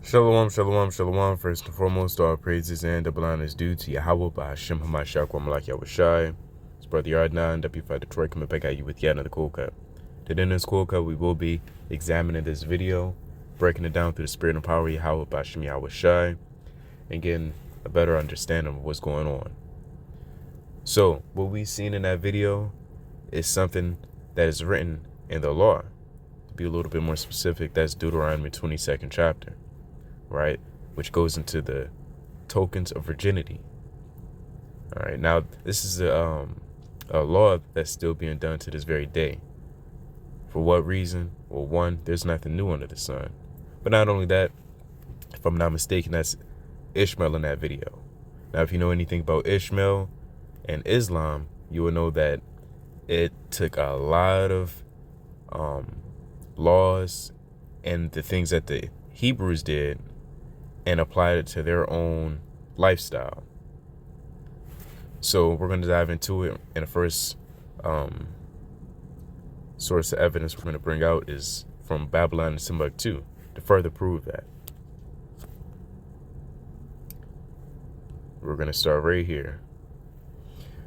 Shalom, shalom, shalom. First and foremost, all praises and double honors due to Yahweh by Hashem HaMashiach Malak Yahushai. It's Brother Yardnan, W5 Detroit, coming back at you with yet another cool cut. Today in this cool cut, we will be examining this video, breaking it down through the spirit and power of Yahweh by Hashem Yahushai, and getting a better understanding of what's going on. So, what we've seen in that video is something that is written in the law. To be a little bit more specific, that's Deuteronomy 22nd chapter. Right, which goes into the tokens of virginity. All right, now this is a law that's still being done to this very day. For what reason? Well, one, there's nothing new under the sun. But not only that, if I'm not mistaken, that's Ishmael in that video. Now, if you know anything about Ishmael and Islam, you will know that it took a lot of laws and the things that the Hebrews did and applied it to their own lifestyle. So we're going to dive into it. And the first source of evidence we're going to bring out is from Babylon and Timbuktu to further prove that. We're going to start right here.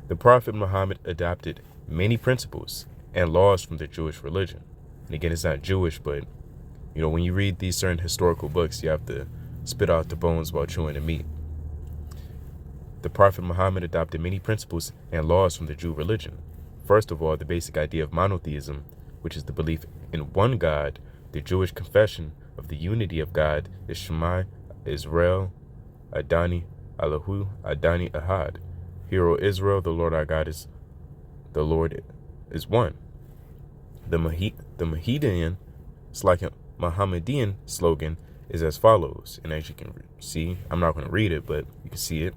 The Prophet Muhammad adopted many principles and laws from the Jewish religion. And again, it's not Jewish, but you know, when you read these certain historical books, you have to spit out the bones while chewing the meat. The Prophet Muhammad adopted many principles and laws from the Jew religion. First of all, the basic idea of monotheism, which is the belief in one God. The Jewish confession of the unity of God is Shema Israel, Adani Allahu, Adani Ahad. Hear, O Israel, the Lord our God is one. The Mohammedan slogan is as follows, and as you can see, I'm not going to read it, but you can see it.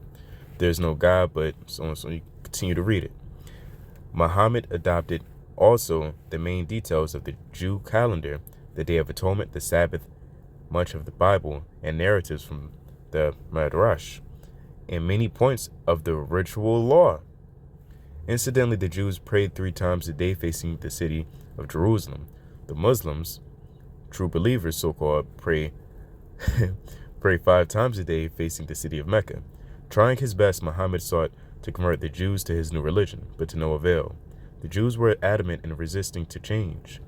There's no God, but so on, so you continue to read it. Muhammad adopted also the main details of the Jew calendar, the Day of Atonement, the Sabbath, much of the Bible, and narratives from the Midrash, and many points of the ritual law. Incidentally, the Jews prayed 3 times a day facing the city of Jerusalem. The Muslims, true believers, so-called, pray 5 times a day facing the city of Mecca. Trying his best, Muhammad sought to convert the Jews to his new religion, but to no avail. The Jews were adamant in resisting to change.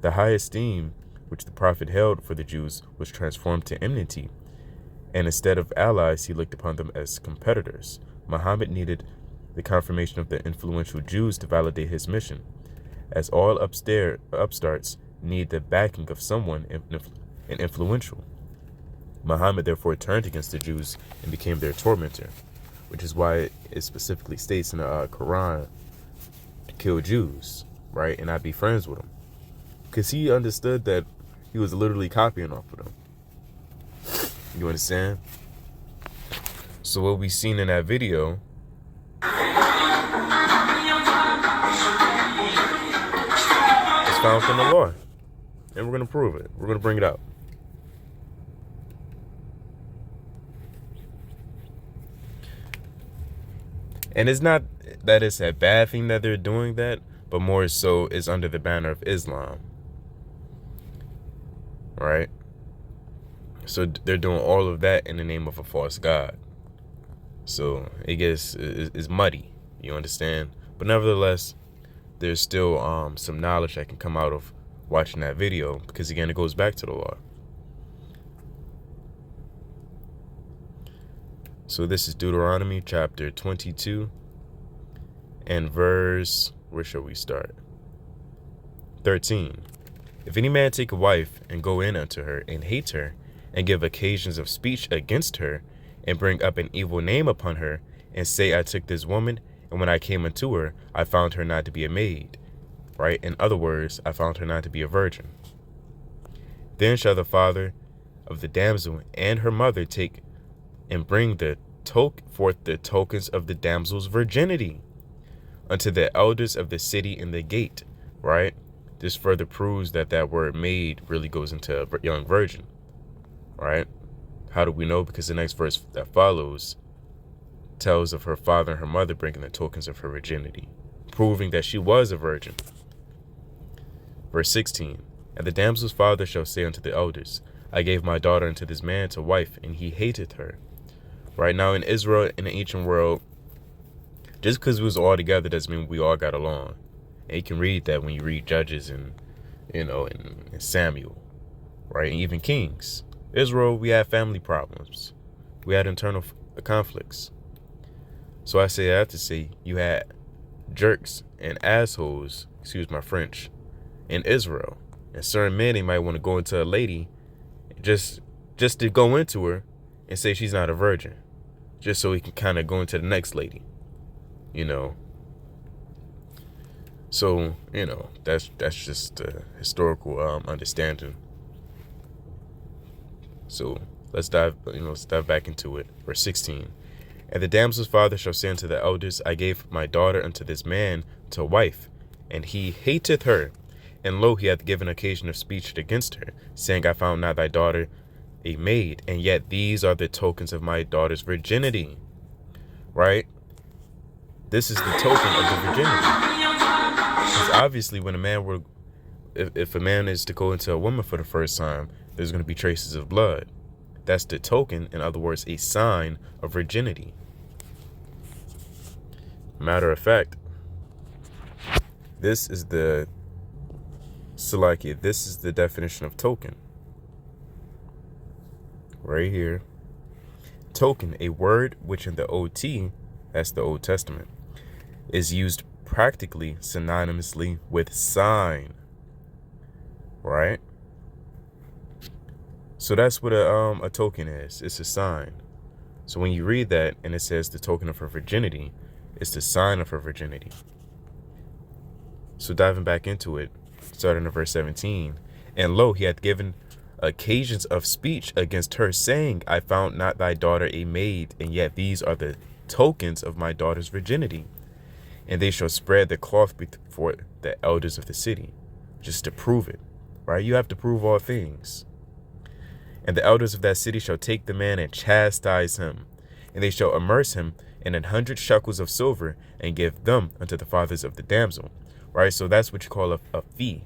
The high esteem which the Prophet held for the Jews was transformed to enmity, and instead of allies, he looked upon them as competitors. Muhammad needed the confirmation of the influential Jews to validate his mission, as all upstarts need the backing of someone influential. Muhammad therefore turned against the Jews and became their tormentor, which is why it specifically states in the Quran to kill Jews, right, and not be friends with them, because he understood that he was literally copying off of them. You understand? So what we seen in that video is found in the law, and we're going to prove it. We're going to bring it out. And it's not that it's a bad thing that they're doing that, but more so is under the banner of Islam. Right? So they're doing all of that in the name of a false god. So it gets is muddy, you understand? But nevertheless, there's still some knowledge that can come out of watching that video, because again, it goes back to the law. So this is Deuteronomy chapter 22 and verse, where shall we start? 13. If any man take a wife and go in unto her and hate her and give occasions of speech against her and bring up an evil name upon her and say, I took this woman, and when I came unto her, I found her not to be a maid. Right? In other words, I found her not to be a virgin. Then shall the father of the damsel and her mother take and bring forth the tokens of the damsel's virginity unto the elders of the city in the gate. Right? This further proves that that word maid really goes into a young virgin. Right? How do we know? Because the next verse that follows tells of her father and her mother bringing the tokens of her virginity, proving that she was a virgin. Verse 16. And the damsel's father shall say unto the elders, I gave my daughter unto this man to wife, and he hated her. Right now in Israel, in the ancient world, just because we was all together doesn't mean we all got along. And you can read that when you read Judges and, and Samuel, right? And even Kings. Israel, we had family problems. We had internal conflicts. So I say that to say you had jerks and assholes, excuse my French, in Israel. And certain men, they might want to go into a lady just to go into her and say she's not a virgin, just so he can kind of go into the next lady, So, that's just a historical understanding. So let's dive back into it. Verse 16. And the damsel's father shall say unto the elders, I gave my daughter unto this man to wife, and he hateth her. And lo, he hath given occasion of speech against her, saying, I found not thy daughter a maid, and yet these are the tokens of my daughter's virginity. Right? This is the token of the virginity. Because obviously when a man if a man is to go into a woman for the first time, there's going to be traces of blood. That's the token, in other words, a sign of virginity. Matter of fact, this is the definition of token. Right here. Token, a word which in the OT, that's the Old Testament, is used practically synonymously with sign. Right? So that's what a token is. It's a sign. So when you read that and it says the token of her virginity, it's the sign of her virginity. So diving back into it, starting at verse 17, and lo, he hath given occasions of speech against her, saying, I found not thy daughter a maid, and yet these are the tokens of my daughter's virginity. And they shall spread the cloth before the elders of the city, just to prove it. Right? You have to prove all things. And the elders of that city shall take the man and chastise him, and they shall immerse him in 100 shekels of silver, and give them unto the fathers of the damsel. Right? So that's what you call a fee.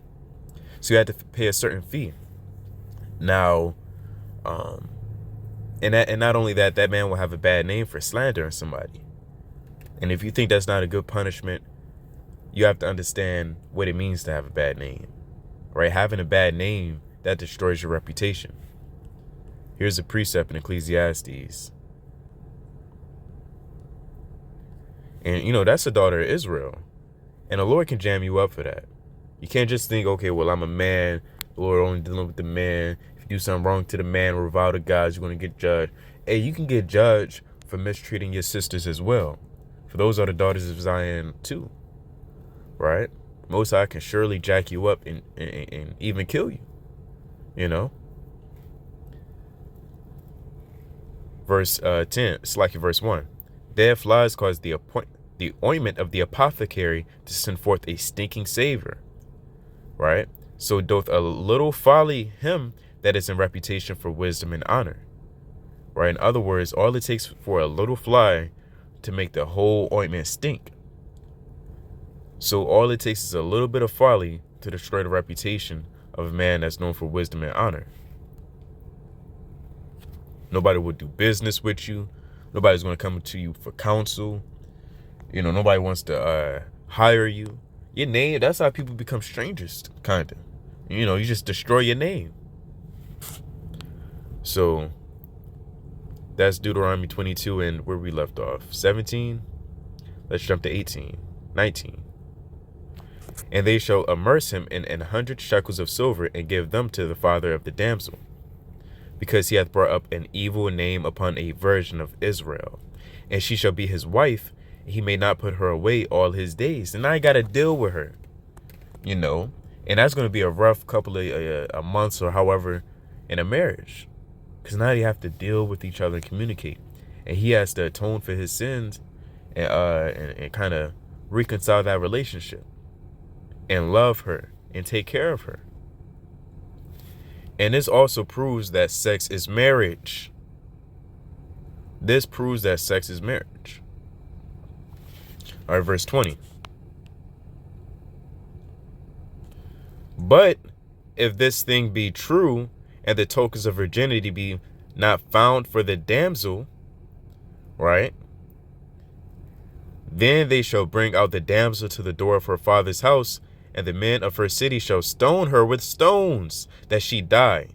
So you had to pay a certain fee. Now, and not only that, that man will have a bad name for slandering somebody. And if you think that's not a good punishment, you have to understand what it means to have a bad name. Right? Having a bad name, that destroys your reputation. Here's a precept in Ecclesiastes. And, that's a daughter of Israel. And the Lord can jam you up for that. You can't just think, okay, well, I'm a man. The Lord only dealing with the man. If you do something wrong to the man or revile to God, you're going to get judged. Hey, you can get judged for mistreating your sisters as well. For those are the daughters of Zion too. Right? Most High can surely jack you up and even kill you. Verse 10, it's like in verse 1. Dead flies cause the ointment of the apothecary to send forth a stinking savor. Right? So doth a little folly him that is in reputation for wisdom and honor. Right? In other words, all it takes for a little fly to make the whole ointment stink. So all it takes is a little bit of folly to destroy the reputation of a man that's known for wisdom and honor. Nobody will do business with you. Nobody's going to come to you for counsel. Nobody wants to hire you. Your name, that's how people become strangers, kind of. You just destroy your name. So that's Deuteronomy 22 and where we left off. 17. Let's jump to 18. 19. And they shall immerse him in 100 shekels of silver, and give them to the father of the damsel, because he hath brought up an evil name upon a virgin of Israel. And she shall be his wife, and he may not put her away all his days. And I got to deal with her, and that's going to be a rough couple of months or however in a marriage, because now you have to deal with each other and communicate, and he has to atone for his sins and kind of reconcile that relationship and love her and take care of her. And this also proves that sex is marriage. This proves that sex is marriage. All right, verse 20. But if this thing be true, and the tokens of virginity be not found for the damsel, right? Then they shall bring out the damsel to the door of her father's house, and the men of her city shall stone her with stones, that she die,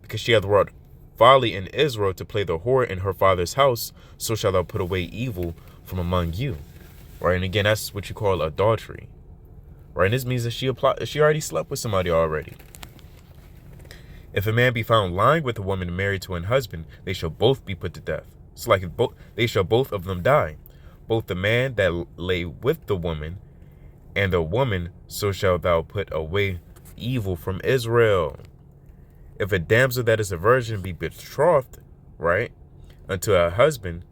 because she hath wrought folly in Israel to play the whore in her father's house. So shall thou put away evil from among you. Right? And again, that's what you call adultery. Right? And this means that she already slept with somebody already. If a man be found lying with a woman married to an husband, they shall both be put to death. It's like they shall both of them die, both the man that lay with the woman and the woman. So shalt thou put away evil from Israel. If a damsel that is a virgin be betrothed, right, unto a husband,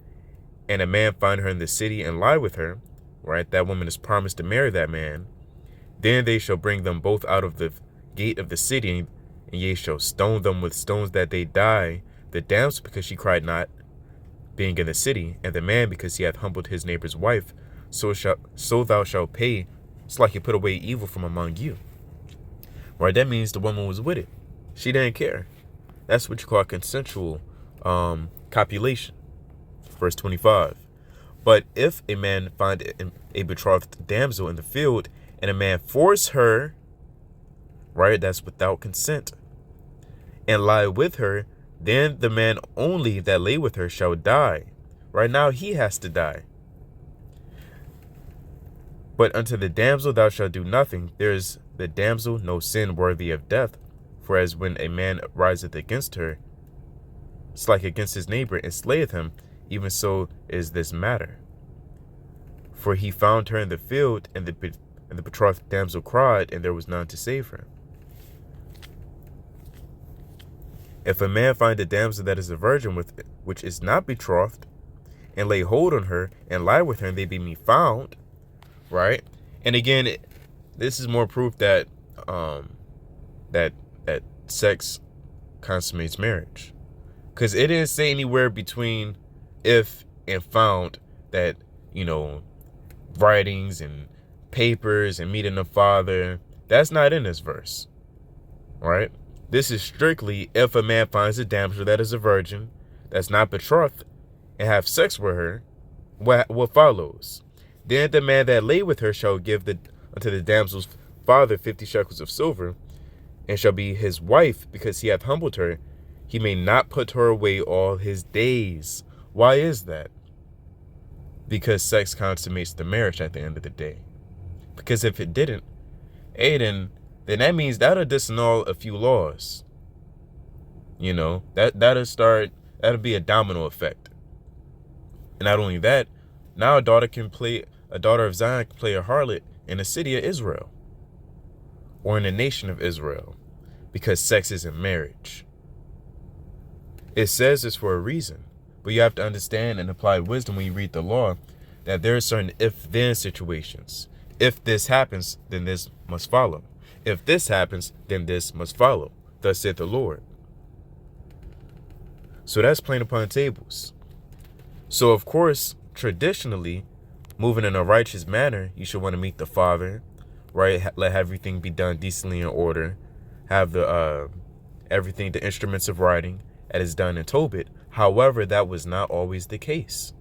and a man find her in the city and lie with her, right, that woman is promised to marry that man, then they shall bring them both out of the gate of the city, and ye shall stone them with stones that they die, the damsel because she cried not, being in the city, and the man because he hath humbled his neighbor's wife. So thou shalt pay. It's like you put away evil from among you. Right? That means the woman was with it. She didn't care. That's what you call consensual copulation. Verse 25. But if a man find a betrothed damsel in the field, and a man force her, right, that's without consent, and lie with her, then the man only that lay with her shall die. Right now he has to die. But unto the damsel thou shalt do nothing. There is the damsel no sin worthy of death. For as when a man riseth against her, it's like against his neighbor, and slayeth him, even so is this matter. For he found her in the field, and the betrothed damsel cried, and there was none to save her. If a man find a damsel that is a virgin, which is not betrothed, and lay hold on her, and lie with her, and they be found, right? And again, this is more proof that that sex consummates marriage, because it didn't say anywhere between if and found that, you know, writings and papers and meeting the father. That's not in this verse, right? This is strictly if a man finds a damsel that is a virgin, that's not betrothed, and have sex with her. What follows? Then the man that lay with her shall give unto the damsel's father 50 shekels of silver, and shall be his wife, because he hath humbled her. He may not put her away all his days. Why is that? Because sex consummates the marriage at the end of the day. Because if it didn't, then that means that'll disannul a few laws. You know, that'll be a domino effect. And not only that, now a daughter of Zion can play a harlot in the city of Israel, or in the nation of Israel, because sex isn't marriage. It says this for a reason, but you have to understand and apply wisdom when you read the law, that there are certain if-then situations. If this happens, then this must follow. If this happens, then this must follow. Thus saith the Lord. So that's plain upon the tables. So of course, traditionally, moving in a righteous manner, you should want to meet the father, right? Let everything be done decently in order. Have the instruments of writing as is done in Tobit. However, that was not always the case,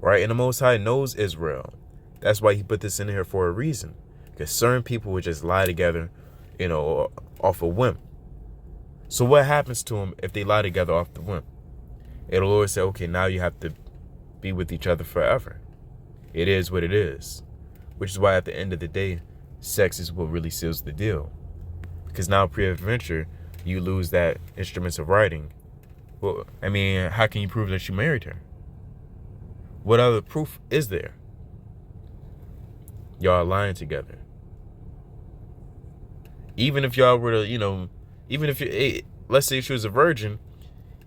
right? And the Most High knows Israel. That's why he put this in here for a reason, because certain people would just lie together, you know, off a whim. So what happens to them if they lie together off the whim? It'll always say, okay, now you have to be with each other forever. It is what it is, which is why at the end of the day, sex is what really seals the deal. Because now pre-adventure, you lose that instruments of writing. Well, I mean, how can you prove that you married her? What other proof is there? Y'all are lying together. Even if y'all were to, you know, even if let's say she was a virgin,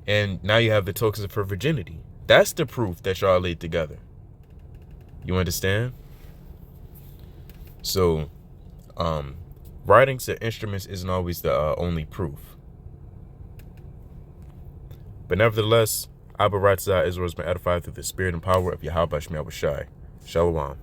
and now you have the tokens of her virginity. That's the proof that y'all laid together. You understand? So, writings to instruments isn't always the only proof. But nevertheless, Abba Ratzah Israel has been edified through the spirit and power of Yahweh Shai. Shalom.